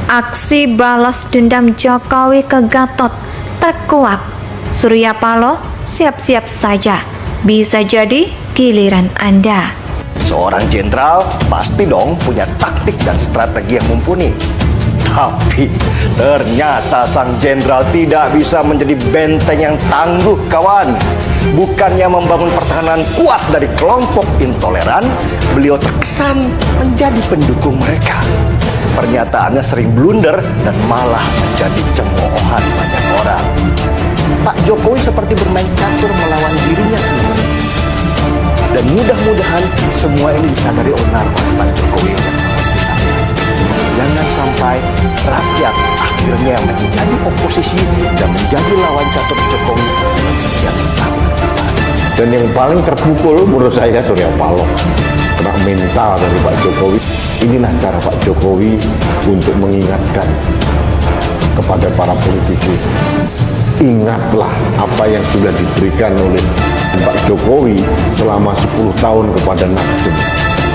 Aksi balas dendam Jokowi ke Gatot terkuak. Surya Paloh, siap-siap saja. Bisa jadi giliran Anda. Seorang jenderal pasti dong punya taktik dan strategi yang mumpuni. Tapi ternyata sang jenderal tidak bisa menjadi benteng yang tangguh, kawan. Bukannya membangun pertahanan kuat dari kelompok intoleran, beliau terkesan menjadi pendukung mereka. Pernyataannya sering blunder dan malah menjadi cemoohan banyak orang. Pak Jokowi seperti bermain catur melawan dirinya sendiri. Dan mudah-mudahan semua ini disadari oleh Pak Jokowi. Jangan sampai rakyat akhirnya yang menjadi oposisi dan menjadi lawan catur Jokowi dalam sekian tahun ke depan. Dan yang paling terpukul menurut saya Surya Paloh. Kena mental dari Pak Jokowi. Inilah cara Pak Jokowi untuk mengingatkan kepada para politisi. Ingatlah apa yang sudah diberikan oleh Pak Jokowi selama 10 tahun kepada Nasdem.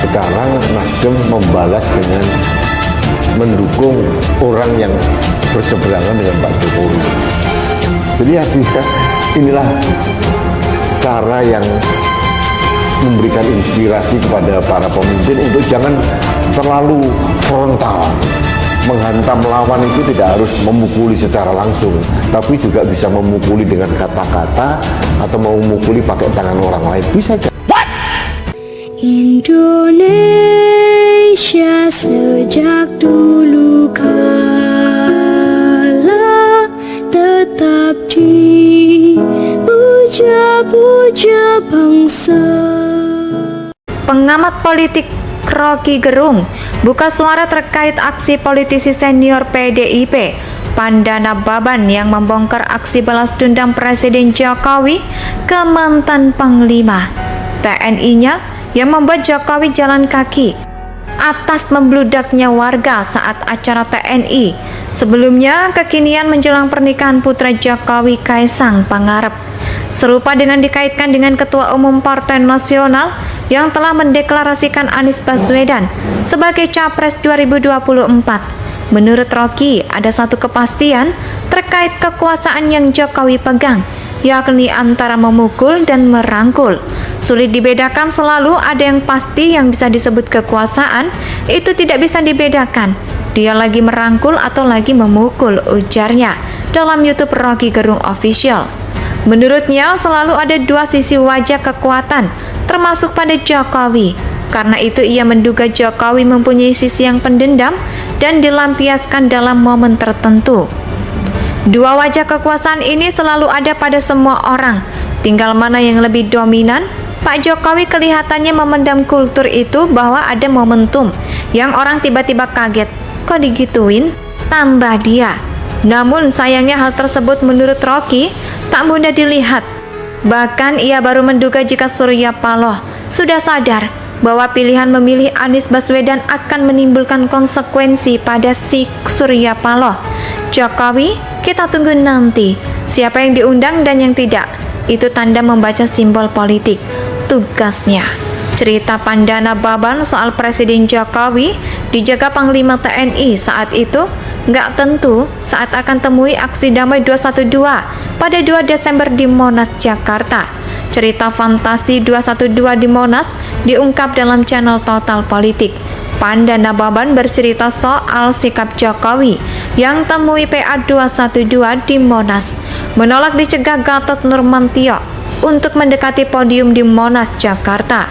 Sekarang Nasdem membalas dengan mendukung orang yang berseberangan dengan Pak Jokowi. Jadi inilah cara yang memberikan inspirasi kepada para pemimpin untuk jangan terlalu frontal. Menghantam lawan itu tidak harus memukuli secara langsung, tapi juga bisa memukuli dengan kata-kata atau memukuli pakai tangan orang lain. Bisa aja. Indonesia sejak dulu kala tetap dipuja-puja bangsa. Pengamat politik Rocky Gerung buka suara terkait aksi politisi senior PDIP Pandana Baban yang membongkar aksi balas dendam Presiden Jokowi ke mantan Panglima TNI-nya yang membuat Jokowi jalan kaki atas membludaknya warga saat acara TNI. Sebelumnya, kekinian menjelang pernikahan putra Jokowi Kaisang Pangarep serupa dengan dikaitkan dengan Ketua Umum Partai Nasional yang telah mendeklarasikan Anies Baswedan sebagai Capres 2024. Menurut Rocky, ada satu kepastian terkait kekuasaan yang Jokowi pegang, yakni antara memukul dan merangkul. Sulit dibedakan, selalu ada yang pasti yang bisa disebut kekuasaan, itu tidak bisa dibedakan. Dia lagi merangkul atau lagi memukul, ujarnya dalam YouTube Rocky Gerung Official. Menurutnya selalu ada dua sisi wajah kekuatan, termasuk pada Jokowi. Karena itu ia menduga Jokowi mempunyai sisi yang pendendam dan dilampiaskan dalam momen tertentu. Dua wajah kekuasaan ini selalu ada pada semua orang, tinggal mana yang lebih dominan. Pak Jokowi kelihatannya memendam kultur itu bahwa ada momentum yang orang tiba-tiba kaget, kok digituin? Tambah dia. Namun sayangnya hal tersebut menurut Rocky tak mudah dilihat. Bahkan ia baru menduga jika Surya Paloh sudah sadar bahwa pilihan memilih Anies Baswedan akan menimbulkan konsekuensi pada si Surya Paloh. Jokowi, kita tunggu nanti siapa yang diundang dan yang tidak. Itu tanda membaca simbol politik. Tugasnya. Cerita Pandana Baban soal Presiden Jokowi dijaga Panglima TNI saat itu nggak tentu saat akan temui aksi damai 212 pada 2 Desember di Monas, Jakarta. Cerita fantasi 212 di Monas diungkap dalam channel Total Politik. Pandana Baban bercerita soal sikap Jokowi yang temui PA 212 di Monas, menolak dicegah Gatot Nurmantio untuk mendekati podium di Monas, Jakarta.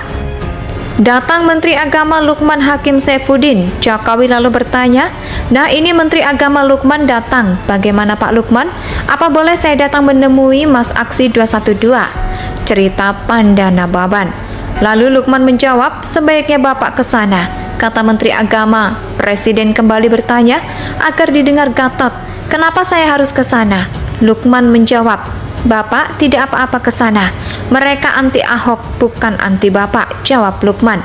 Datang Menteri Agama Lukman Hakim Saifuddin. Jokowi lalu bertanya, "Nah, ini Menteri Agama Lukman datang. Bagaimana Pak Lukman? Apa boleh saya datang menemui Mas Aksi 212?" Cerita Pandana Baban. Lalu Lukman menjawab, "Sebaiknya Bapak ke sana," kata Menteri Agama. Presiden kembali bertanya agar didengar Gatot, "Kenapa saya harus ke sana?" Lukman menjawab, "Bapak tidak apa-apa ke sana. Mereka anti Ahok, bukan anti Bapak," jawab Lukman.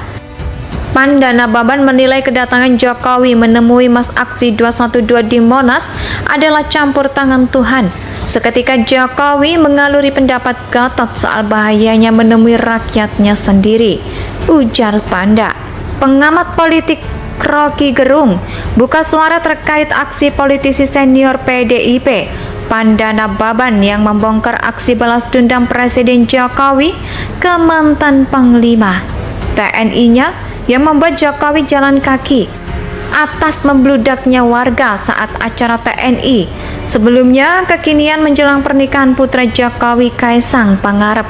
Pandana Baban menilai kedatangan Jokowi menemui Mas Aksi 212 di Monas adalah campur tangan Tuhan. Seketika Jokowi mengaluri pendapat Gatot soal bahayanya menemui rakyatnya sendiri, ujar Panda. Pengamat politik Rocky Gerung buka suara terkait aksi politisi senior PDIP Pandana Baban yang membongkar aksi balas dendam Presiden Jokowi ke mantan Panglima TNI-nya yang membuat Jokowi jalan kaki atas membludaknya warga saat acara TNI. Sebelumnya, kekinian menjelang pernikahan putra Jokowi Kaisang Pangarep.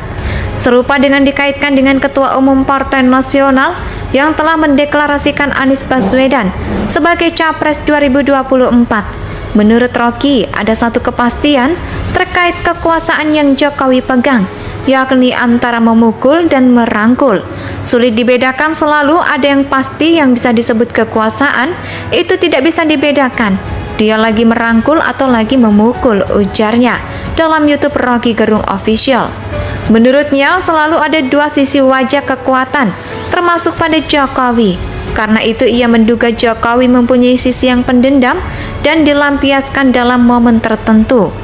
Serupa dengan dikaitkan dengan Ketua Umum Partai Nasional yang telah mendeklarasikan Anies Baswedan sebagai Capres 2024. Menurut Rocky, ada satu kepastian terkait kekuasaan yang Jokowi pegang, yakni antara memukul dan merangkul. Sulit dibedakan, selalu ada yang pasti yang bisa disebut kekuasaan, itu tidak bisa dibedakan. Dia lagi merangkul atau lagi memukul, ujarnya dalam YouTube Rocky Gerung Official. Menurutnya, selalu ada dua sisi wajah kekuatan, termasuk pada Jokowi. Karena itu ia menduga Jokowi mempunyai sisi yang pendendam dan dilampiaskan dalam momen tertentu.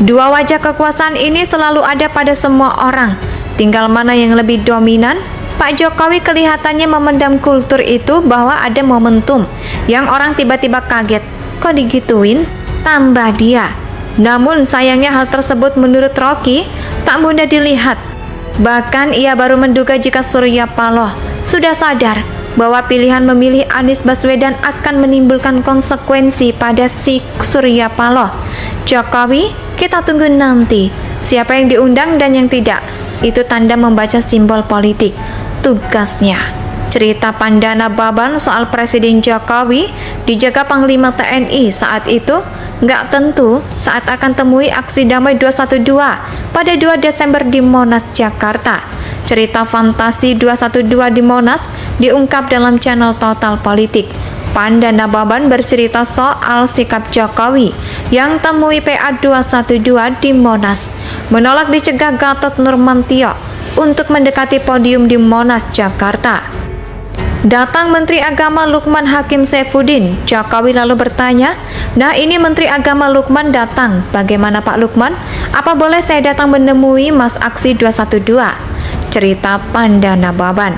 Dua wajah kekuasaan ini selalu ada pada semua orang. Tinggal mana yang lebih dominan. Pak Jokowi kelihatannya memendam kultur itu bahwa ada momentum yang orang tiba-tiba kaget. Kok digituin? Tambah dia. Namun sayangnya hal tersebut menurut Rocky tak mudah dilihat. Bahkan ia baru menduga jika Surya Paloh sudah sadar bahwa pilihan memilih Anies Baswedan akan menimbulkan konsekuensi pada si Surya Paloh. Jokowi, kita tunggu nanti siapa yang diundang dan yang tidak. Itu tanda membaca simbol politik. Tugasnya. Cerita Pandana Baban soal Presiden Jokowi dijaga Panglima TNI saat itu nggak tentu saat akan temui aksi damai 212 pada 2 Desember di Monas, Jakarta. Cerita fantasi 212 di Monas diungkap dalam channel Total Politik. Pandana Baban bercerita soal sikap Jokowi yang temui PA 212 di Monas, menolak dicegah Gatot Nurmantio untuk mendekati podium di Monas, Jakarta. Datang Menteri Agama Lukman Hakim Saifuddin. Jokowi lalu bertanya, "Nah, ini Menteri Agama Lukman datang. Bagaimana Pak Lukman? Apa boleh saya datang menemui Mas Aksi 212?" Cerita Pandana Baban.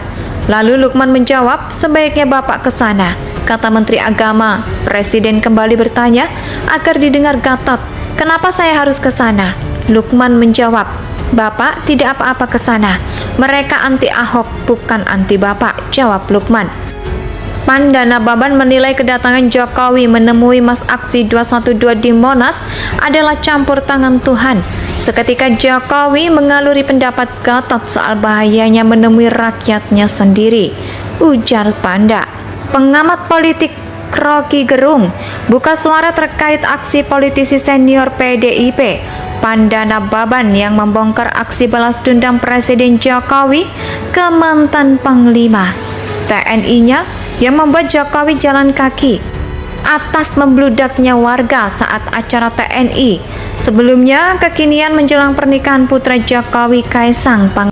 Lalu Lukman menjawab, "Sebaiknya Bapak ke sana," kata Menteri Agama. Presiden kembali bertanya agar didengar Gatot, "Kenapa saya harus ke sana?" Lukman menjawab, "Bapak tidak apa-apa ke sana. Mereka anti Ahok, bukan anti Bapak," jawab Lukman. Pandana Baban menilai kedatangan Jokowi menemui Mas Aksi 212 di Monas adalah campur tangan Tuhan. Seketika Jokowi mengaluri pendapat Gatot soal bahayanya menemui rakyatnya sendiri, ujar Panda. Pengamat politik Rocky Gerung buka suara terkait aksi politisi senior PDIP Pandana Baban yang membongkar aksi balas dendam Presiden Jokowi ke mantan Panglima TNI-nya yang membuat Jokowi jalan kaki atas membludaknya warga saat acara TNI. Sebelumnya, kekinian menjelang pernikahan putra Jokowi Kaisang Pangarep.